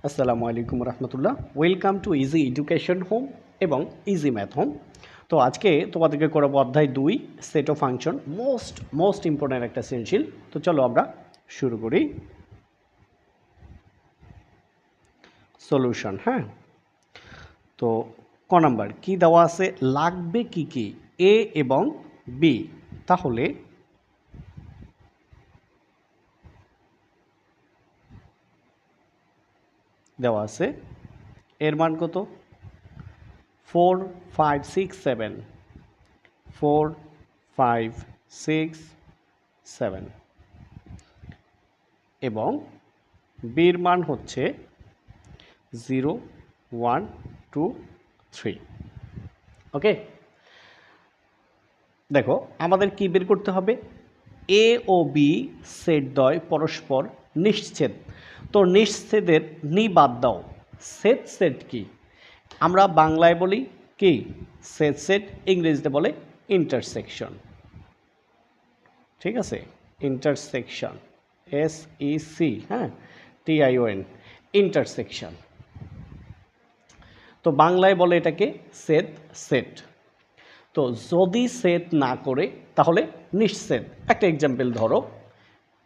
আসসালামু আলাইকুম রহমতুল্লাহ। Welcome to easy education home এবং ইজি ম্যাথ হোম। তো আজকে তোমাদেরকে করাবো অধ্যায় 2 set of function, most important একটা সৃজনশীল। তো চলো আমরা শুরু করি। সলিউশন, হ্যাঁ। তো ক নাম্বার কি দেওয়া আছে, লাগবে কি কি এ এবং বি। তাহলে দেওয়া আছে এর মান কত, 4 5 6 7, 4 5 6 7 এবং বির মান হচ্ছে 0 1 2 3। ওকে, দেখো আমাদের কি বের করতে হবে, এ ও বি সেট দ্বয় পরস্পর নিশ্ছেদ। তো নিশ্ছেদের নি বাদ দাও, সেট সেট কি আমরা বাংলায় বলি কি সেট সেট, ইংরেজিতে বলে ইন্টারসেকশন। ঠিক আছে, ইন্টারসেকশন, SEC, হ্যাঁ, TION, ইন্টারসেকশন। তো বাংলায় বলে এটাকে সেট সেট। তো যদি সেট না করে তাহলে নিঃছেদ। একটা এক্সাম্পল ধরো,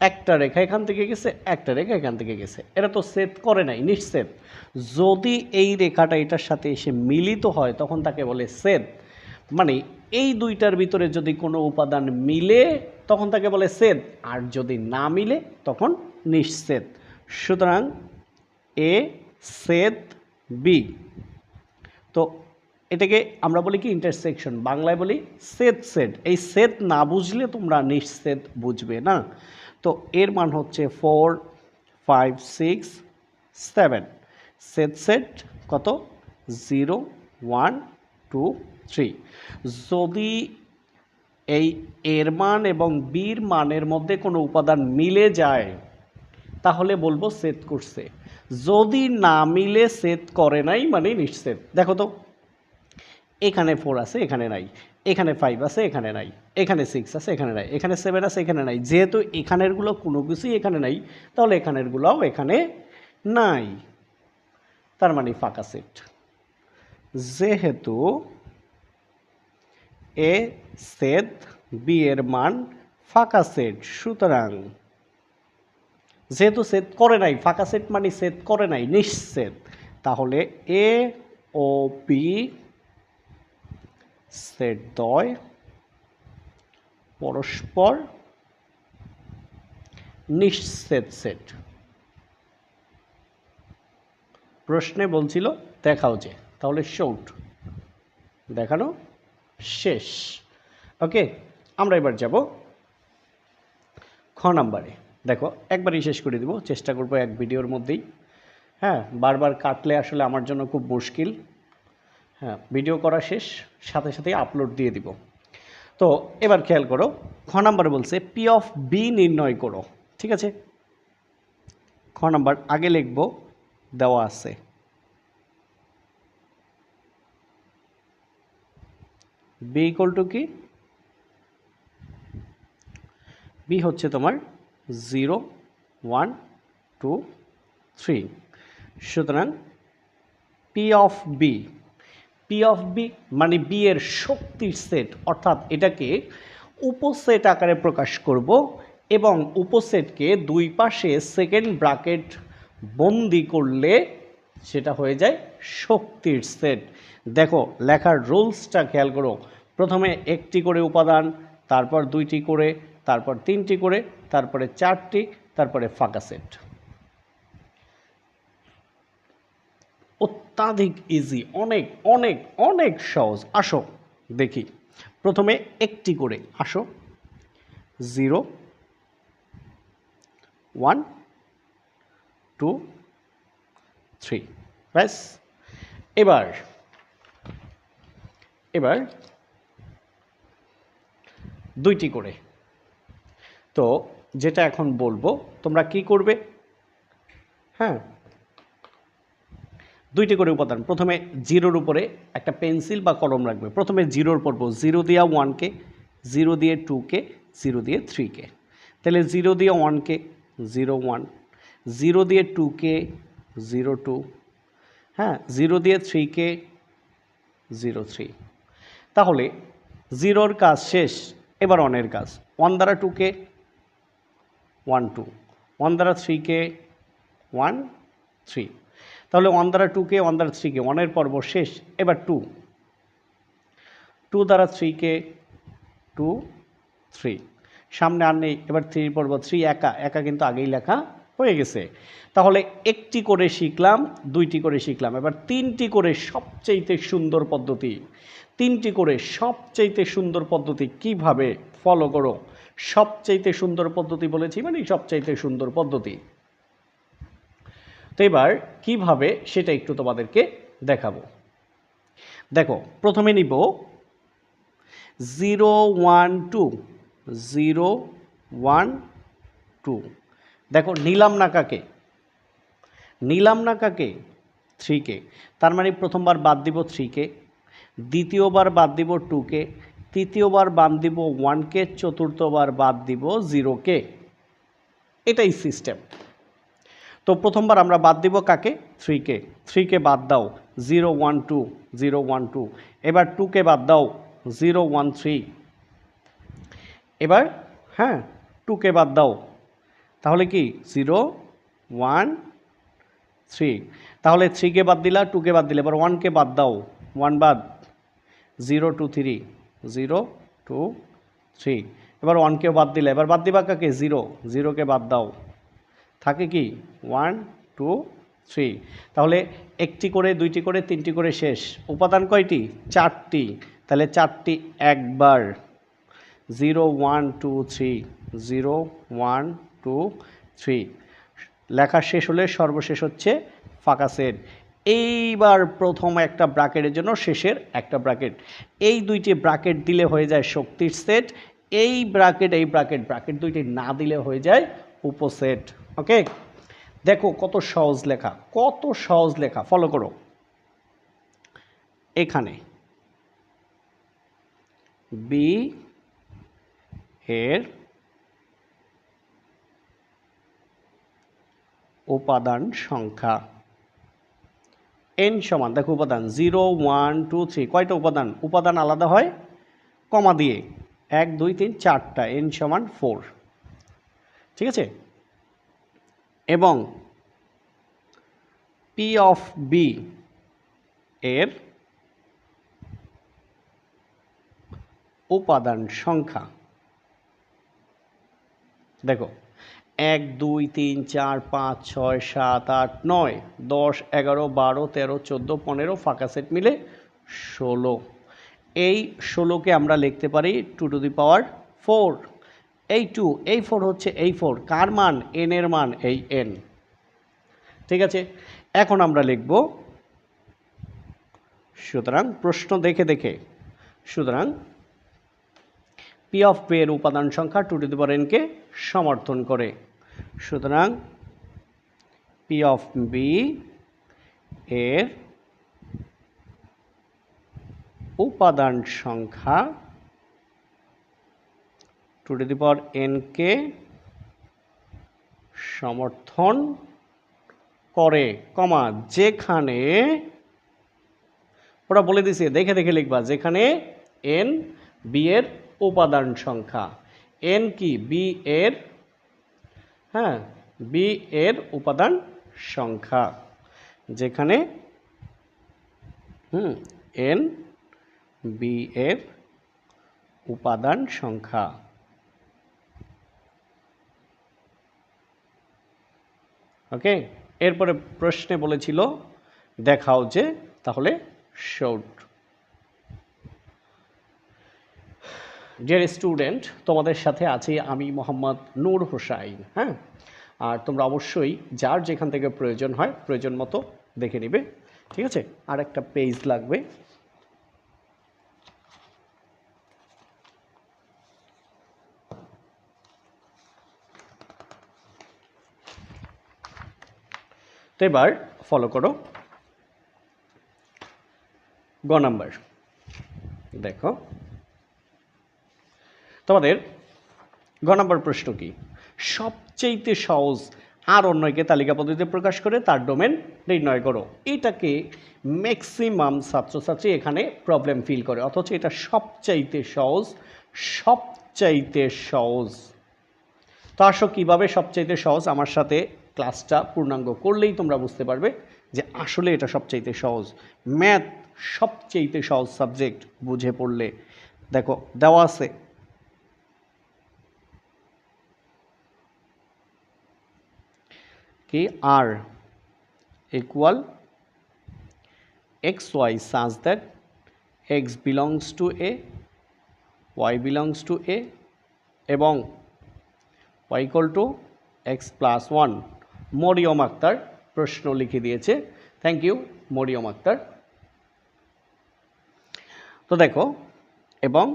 একটা রেখা এখান থেকে গেছে, একটা রেখা এখান থেকে গেছে, এটা তো সেট করে নাই, নিঃছেদ। যদি এই রেখাটা এটার সাথে এসে মিলিত হয় তখন তাকে বলে সেট। মানে এই দুইটার ভিতরে যদি কোনো উপাদান মিলে তখন তাকে বলে সেট, আর যদি না মিলে তখন নিঃছেদ। সুতরাং এ সেট বি, তো এটাকে আমরা বলি কি ইন্টারসেকশন, বাংলায় বলি সেট সেট। এই সেট না বুঝলে তোমরা নিঃছেদ বুঝবে না। তো এর মান হচ্ছে 4 5 6 7, সেট সেট কত, 0 1 2 3। যদি এই এর মান এবং বির মানের মধ্যে কোনো উপাদান মিলে যায় তাহলে বলবো সেট করছে, যদি না মিলে সেট করে নাই মানে নিঃছেদ। দেখো তো, এখানে 4 আছে এখানে নাই, এখানে 5 আছে এখানে নাই, এখানে 6 আছে এখানে নাই, এখানে 7 আছে এখানে নাই। যেহেতু এখানেরগুলো কোনো কিছুই এখানে নাই তাহলে এখানেরগুলোও এখানে নাই, তার মানে ফাঁকা সেট। যেহেতু এ সেট বি এর মান ফাঁকা সেট, সুতরাং যেহেতু সেট করে নাই, ফাঁকা সেট মানে সেট করে নাই, নিঃছেদ, তাহলে এ ও বি সেট দ্বয় পরস্পর নিঃছেদ সেট। প্রশ্নে বলছিল দেখাও যে, তাহলে শর্ট দেখানো শেষ। ওকে, আমরা এবার যাব খ নাম্বারে। দেখো একবারই শেষ করে দিব, চেষ্টা করবো এক ভিডিওর মধ্যেই। হ্যাঁ, বারবার কাটলে আসলে আমার জন্য খুব মুশকিল। হ্যাঁ, ভিডিও করা শেষ, সাথে সাথে আপলোড দিয়ে দিব। তো এবার খেয়াল করো, খ নাম্বারে বলছে পি অফ বি নির্ণয় করো। ঠিক আছে, খ নাম্বার আগে লিখব, দেওয়া আছে বি ইকুয়াল টু কি, বি হচ্ছে তোমার 0 1 2 3। সুতরাং P of B, P of B মানে বি এর শক্তির সেট, অর্থাৎ এটাকে উপসেট আকারে প্রকাশ করব এবং উপসেটকে দুই পাশে সেকেন্ড ব্র্যাকেট বন্দি করলে সেটা হয়ে যায় শক্তির সেট। দেখো লেখার রুলসটা খেয়াল করো, প্রথমে একটি করে উপাদান, তারপর দুইটি করে, তারপর তিনটি করে, তারপরে চারটি, তারপরে ফাঁকা সেট। অত্যাধিক ইজি, অনেক অনেক অনেক সহজ। আসো দেখি, প্রথমে একটি করে, আসো 0 1 2 3, ব্যাস। এবার এবার দুইটি করে। তো যেটা এখন বলবো তোমরা কি করবে, হ্যাঁ, দুইটি করে উপাদান, প্রথমে জিরোর উপরে একটা পেন্সিল বা কলম রাখবে। প্রথমে জিরোর পড়বো, 0 দিয়ে 1কে, 0 দিয়ে 2কে, 0 দিয়ে 3কে। তাহলে 0 দিয়ে 1কে 0 1, 0 দিয়ে 2কে 02, হ্যাঁ 0 দিয়ে 3কে 03। তাহলে 0-র কাজ শেষ, এবার 1-এর কাজ। 1 দ্বারা 2কে 12, 1 দ্বারা 3কে 13। তাহলে 1 দ্বারা 2কে 1 দ্বারা 3কে 1-এর পর্ব শেষ, এবার 2, 2 দ্বারা 3কে 2, 3, সামনে আর নেই, এবার 3 পর্ব 3 একা একা কিন্তু আগেই লেখা হয়ে গেছে। তাহলে একটি করে শিখলাম, দুইটি করে শিখলাম, এবার 3টি করে সবচেয়ে সুন্দর পদ্ধতি। 3টি করে সবচেয়ে সুন্দর পদ্ধতি কিভাবে ফলো করো? সবচেয়ে সুন্দর পদ্ধতি বলেছি মানে সবচেয়ে সুন্দর পদ্ধতি। তো এবার কিভাবে সেটা একটু তোমাদেরকে দেখাবো। দেখো প্রথমে নিব 0 1 2, 0 1 2। দেখো নিলাম না কাকে? নিলাম না কাকে? 3কে। তার মানে প্রথমবার বাদ দিব 3কে, দ্বিতীয়বার বাদ দিব 2কে, তৃতীয়বার বাদ দিব 1কে, চতুর্থবার বাদ দিব 0কে। এটাই সিস্টেম। তো প্রথমবার আমরা বাদ দিব কাকে? 3কে। 3কে বাদ দাও, 0 1 2, 0 1 2। এবার 2কে বাদ দাও, 0 1 3। এবার হ্যাঁ 2কে বাদ দাও, তাহলে কি 0 1 3। তাহলে 3কে বাদ দিলা, 2কে বাদ দিলে, এবার 1কে বাদ দাও, 1 বাদ, 0 2 3, 0 2 3। এবার 1কেও বাদ দিলে, এবার বাদ দিবা কাকে? 0, 0কে বাদ দাও, থাকে কি 1 2 3। তাহলে একটি করে, দুইটি করে, তিনটি করে শেষ। উপাদান কয়টি? 4টি। তাহলে 4টি একবার, 0 1 2 3, 0 1 2 3। লেখা শেষ হলে সর্বশেষ হচ্ছে ফাঁকা সেট। এইবার প্রথম একটা ব্র্যাকেটের জন্য শেষের একটা ব্র্যাকেট, এই দুইটি ব্র্যাকেট দিলে হয়ে যায় শক্তির সেট। এই ব্র্যাকেট ব্র্যাকেট দুইটি না দিলে হয়ে যায় উপসেট। ওকে, দেখো কত সহজ লেখা, কত সহজ লেখা, ফলো করো। এখানে বি এর উপাদান সংখ্যা n সমান, দেখো উপাদান 0 1 2 3, কয়টা উপাদান? উপাদান আলাদা হয় কমা দিয়ে, 1 2 3 4টা, n সমান 4, ঠিক আছে। এবং P অফ B এর উপাদান সংখ্যা, দেখো 1 2 3 4 5 6 7 8 9 10 11 12 13 14 15, ফাঁকা সেট মিলে 16। এই 16কে আমরা লিখতে পারি 2 টু দি পাওয়ার 4। এই 2, এই 4 হচ্ছে এই 4, কার মান? n এর মান, এই n, ঠিক আছে। এখন আমরা লিখব, সুতরাং প্রশ্ন দেখে দেখে, সুতরাং P অফ B এর উপাদান সংখ্যা 2 টু দি পাওয়ার n কে সমর্থন করে। সুতরাং P অফ B এর উপাদান সংখ্যা 2 টু দি পাওয়ার n কে সমর্থন করে, কমা যেখানে, ওরা বলে দিছে দেখে দেখে লিখবা, যেখানে n b এর উপাদান সংখ্যা, n কি? b এর, হ্যাঁ b এর উপাদান সংখ্যা, যেখানে n b এর উপাদান সংখ্যা। ওকে, এরপরে প্রশ্নে বলেছিল দেখাও যে, তাহলে শর্ট। ডিয়ার স্টুডেন্ট, তোমাদের সাথে আছি আমি মোহাম্মদ নূর হোসাইন। হ্যাঁ, আর তোমরা অবশ্যই যার যেখান থেকে প্রয়োজন হয় প্রয়োজন মতো দেখে নিবে, ঠিক আছে। আর একটা পেজ লাগবে, তো এবার ফলো করো। গ নাম্বার, দেখো তোমাদের গ নাম্বার প্রশ্ন কি? সবচেয়ে সহজ আর অন্যকে তালিকা পদ্ধতিতে প্রকাশ করে তার ডোমেন নির্ণয় করো। এটাকে ম্যাক্সিমাম ছাত্রছাত্রী এখানে প্রবলেম ফিল করে, অথচ এটা সবচাইতে সহজ, সবচাইতে সহজ। তো আসো কীভাবে সবচাইতে সহজ, আমার সাথে ক্লাসটা পূর্ণাঙ্গ করলেই তোমরা বুঝতে পারবে যে আসলে এটা সবচাইতে সহজ। ম্যাথ সবচাইতে সহজ সাবজেক্ট বুঝে পড়লে। দেখো দেওয়া আছে কি আর equal xy such that x belongs to a, y belongs to a এবং y equal to x plus 1। Mariam Akter প্রশ্ন লিখে দিয়েছে, থ্যাংক ইউ মরিয়ম আক্তার। তো দেখো এবং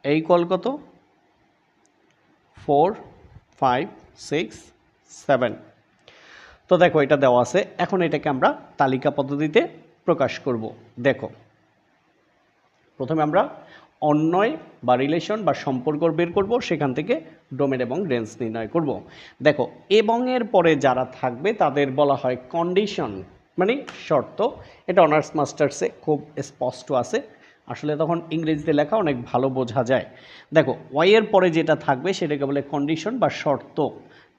এই কল কত 4 5 6 7। তো দেখো এটা দেওয়া আছে, এখন এটাকে আমরা তালিকা পদ্ধতিতে প্রকাশ করব। দেখো প্রথমে আমরা অন্বয় বা রিলেশন বা সম্পর্ক বের করব, সেখান থেকে ডোমেন এবং রেঞ্জ নির্ণয় করব। দেখো এবং এর পরে যারা থাকবে তাদের বলা হয় কন্ডিশন, মানে শর্ত। এটা অনার্স মাস্টার্সে খুব স্পষ্ট আছে, আসলে তখন ইংরেজিতে লেখা অনেক ভালো বোঝা যায়। দেখো ওয়াই এর পরে যেটা থাকবে সেটাকে বলে কন্ডিশন বা শর্ত।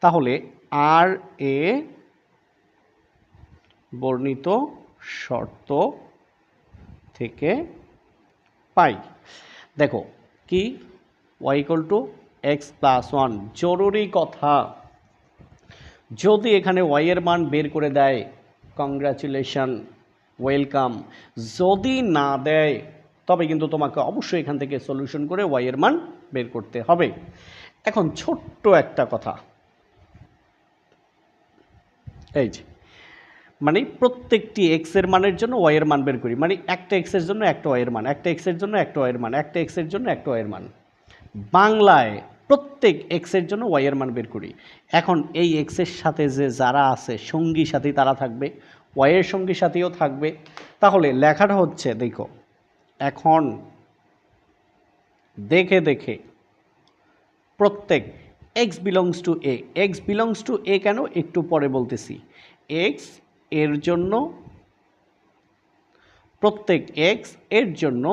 তাহলে আর এ বর্ণিত শর্ত থেকে পাই। দেখো কি y equal to x plus 1। জরুরি কথা, যদি এখানে y এর মান বের করে দেয় কংগ্রাচুলেশন, ওয়েলকাম। যদি না দেয় তবে কিন্তু তোমাকে অবশ্যই এখান থেকে সলিউশন করে y এর মান বের করতে হবে। এখন ছোট্ট একটা কথা, এই যে মানে প্রত্যেকটি এক্স এর মানের জন্য ওয়াই এর মান বের করি, মানে একটা এক্স এর জন্য একটা ওয়াই এর মান, একটা এক্স এর জন্য একটা ওয়াই এর মান, একটা এক্স এর জন্য একটা ওয়াই এর মান। বাংলায় প্রত্যেক এক্স এর জন্য ওয়াই এর মান বের করি। এখন এই এক্স এর সাথে যে যারা আছে সঙ্গী সাথী তারা থাকবে, ওয়াই এর সঙ্গী সাথীও থাকবে। তাহলে লেখাটা হচ্ছে দেখো, এখন দেখে দেখে প্রত্যেক x belongs to A, x belongs to A কেন একটু পরে বলতেছি। এক্স এর জন্য, প্রত্যেক এক্স এর জন্য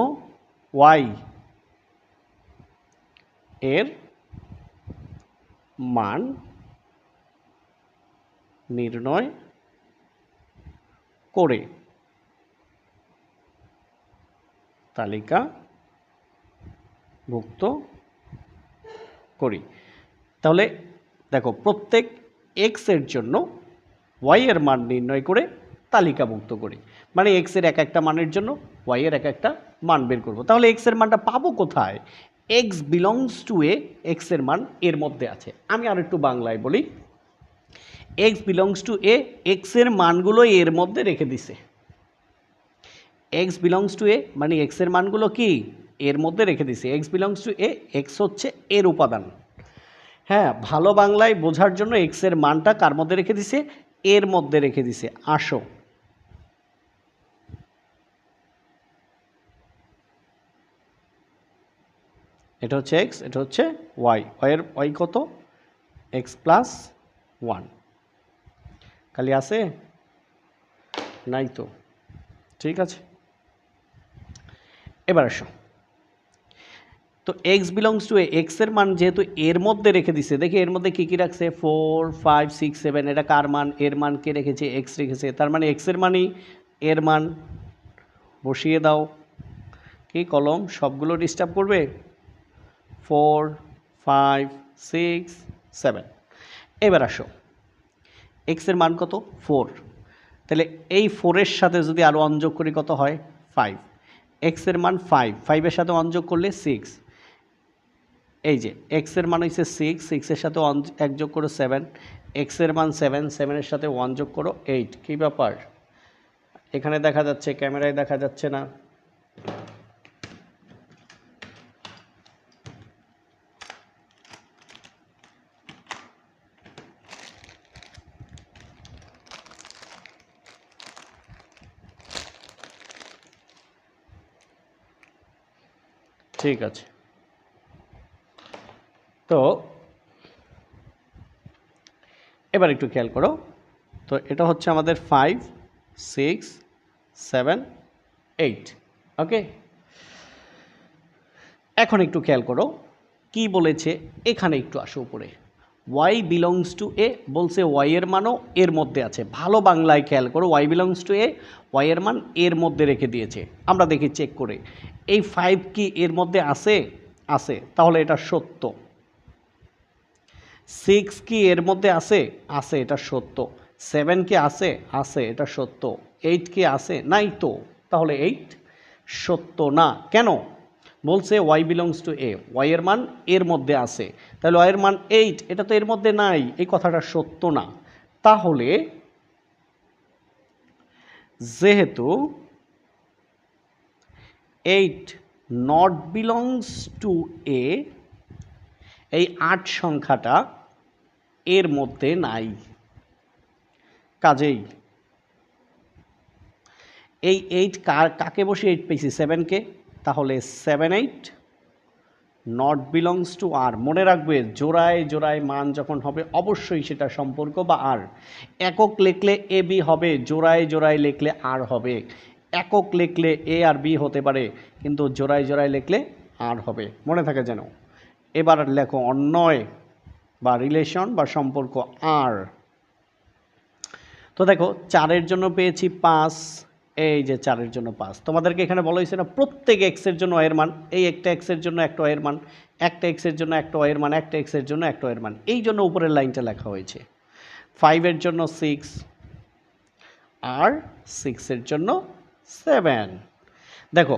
ওয়াই এর মান নির্ণয় করে তালিকাভুক্ত করি। তাহলে দেখো প্রত্যেক এক্স এর জন্য ওয়াই এর মান নির্ণয় করে তালিকাভুক্ত করি, মানে এক্স এর এক একটা মানের জন্য ওয়াই এর এক একটা মান বের করব। তাহলে এক্স এর মানটা পাবো কোথায়? X belongs to A, x এর মান এর মধ্যে আছে। আমি আর একটু বাংলায় বলি, x belongs to A, x এর মানগুলো এর মধ্যে রেখে দিছে। এক্স বিলংস টু এ মানে এক্স এর মানগুলো কি এর মধ্যে রেখে দিছে। X belongs to A, x হচ্ছে এর উপাদান। হ্যাঁ, ভালো বাংলায় বোঝার জন্য এক্স এর মানটা কার মধ্যে রেখে দিছে? এর মধ্যে রেখে দিছে। আসো এটা হচ্ছে এক্স, এটা হচ্ছে ওয়াই। ওয়াইয়ের ওয়াই কত? X plus 1। খালি আছে? নাই তো, ঠিক আছে। এবার আসো, তো x belongs to A, x এর মান যেহেতু এর মধ্যে রেখে দিছে, দেখি এর মধ্যে কী কী রাখছে, 4 5 6 7। এটা কার মান? এর মান কে রেখেছে? এক্স রেখেছে। তার মানে এক্স এর মানই এর মান বসিয়ে দাও। কি কলম সবগুলো ডিস্টার্ব করবে? 4 5 6 7। এবার আসো, এক্স এর মান কত? 4। তাহলে এই 4-এর সাথে যদি আরও অনযোগ করি কত হয়? 5। এক্স এর মান 5, 5-এর সাথে অনযোগ করলে 6। এই যে এক্স এর মান হচ্ছে 6, 6-এর সাথে 1 যোগ করো 7। এক্স এর মান 7, 7-এর সাথে 1 যোগ করো 8। কী ব্যাপার? এখানে দেখা যাচ্ছে, ক্যামেরায় দেখা যাচ্ছে না। ঠিক আছে, তো এবার একটু খেয়াল করো, তো এটা হচ্ছে আমাদের 5 6 7 8, ওকে। এখন একটু খেয়াল করো কি বলেছে, এখানে একটু আসো উপরে, ওয়াই বিলংস টু এ বলছে, ওয়াই এর মানও এর মধ্যে আছে। ভালো বাংলায় খেয়াল করো, Y belongs to A, Y এর মান এর মধ্যে রেখে দিয়েছে। আমরা দেখি চেক করে, এই 5 কি এর মধ্যে আছে? আছে, তাহলে এটা সত্য। 6 কি এর মধ্যে আছে? আছে, এটা সত্য। 7 কি আছে? আছে, এটা সত্য। 8 কি আছে? নাই তো, তাহলে 8 সত্য না। কেন? বলছে Y belongs to A, Y এর মান এর মধ্যে আছে, তাহলে ওয়াই এর মান 8, এটা তো এর মধ্যে নাই, এই কথাটা সত্য না। তাহলে যেহেতু 8 নট বিলংস টু এ, এই 8 সংখ্যাটা এর মধ্যে নাই, কাজেই এই 8 কাকে বসে 8 পেয়েছি? 7কে, তাহলে 7 8 নট বিলংস টু আর। মনে রাখবে জোড়ায় জোড়ায় মান যখন হবে অবশ্যই সেটা সম্পর্ক বা আর। একক লিখলে এ বি হবে, জোড়ায় জোড়ায় লিখলে আর হবে। একক লিখলে এ আর বি হতে পারে, কিন্তু জোড়ায় জোড়ায় লিখলে আর হবে, মনে থাকে যেন। এবার লেখো অন্যয় বা রিলেশন বা সম্পর্ক আর। তো দেখো 4-এর জন্য পেয়েছি 5, এই যে 4-এর জন্য 5। তোমাদেরকে এখানে বলা হয়েছে না প্রত্যেক এক্সের জন্য ওয়ের মান, এই একটা এক্সের জন্য একটা ওয়ের মান, একটা এক্সের জন্য একটা ওয়ের মান, একটা এক্সের জন্য একটা ওয়ের মান, এই জন্য উপরের লাইনটা লেখা হয়েছে। 5-এর জন্য 6 আর 6-এর জন্য 7। দেখো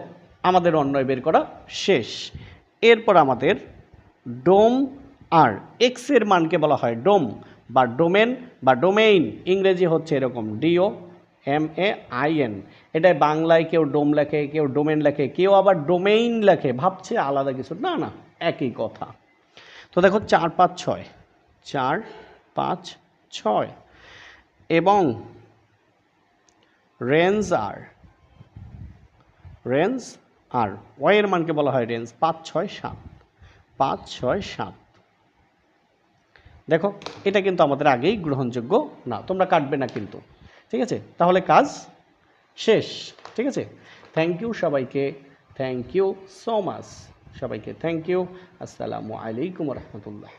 আমাদের অন্যয় বের করা শেষ। এরপর আমাদের ডোম আর এক্সের মানকে বলা হয় ডোম বা ডোমেন বা ডোমেইন। ইংরেজি হচ্ছে এরকম DOMAIN। এটা বাংলায় কেউ ডোম লেখে, কেউ ডোমেন লেখে, কেউ আবার ডোমেইন লেখে, ভাবছে আলাদা কিছু। না না, একই কথা। তো দেখো 4 5 6, 4 5 6 এবং রেঞ্জ আর, রেঞ্জ আর ওয়াইয়ের মানকে বলা হয় রেঞ্জ 5 6 7, 5 6 7। দেখো এটা কিন্তু আমাদের আগেই গ্রহণযোগ্য না, তোমরা কাটবে না কিন্তু, ঠিক আছে? তাহলে কাজ শেষ, ঠিক আছে? থ্যাংক ইউ সবাইকে, থ্যাংক ইউ সো মাচ সবাইকে, থ্যাংক ইউ। আসসালামু আলাইকুম রহমতুল্লাহ।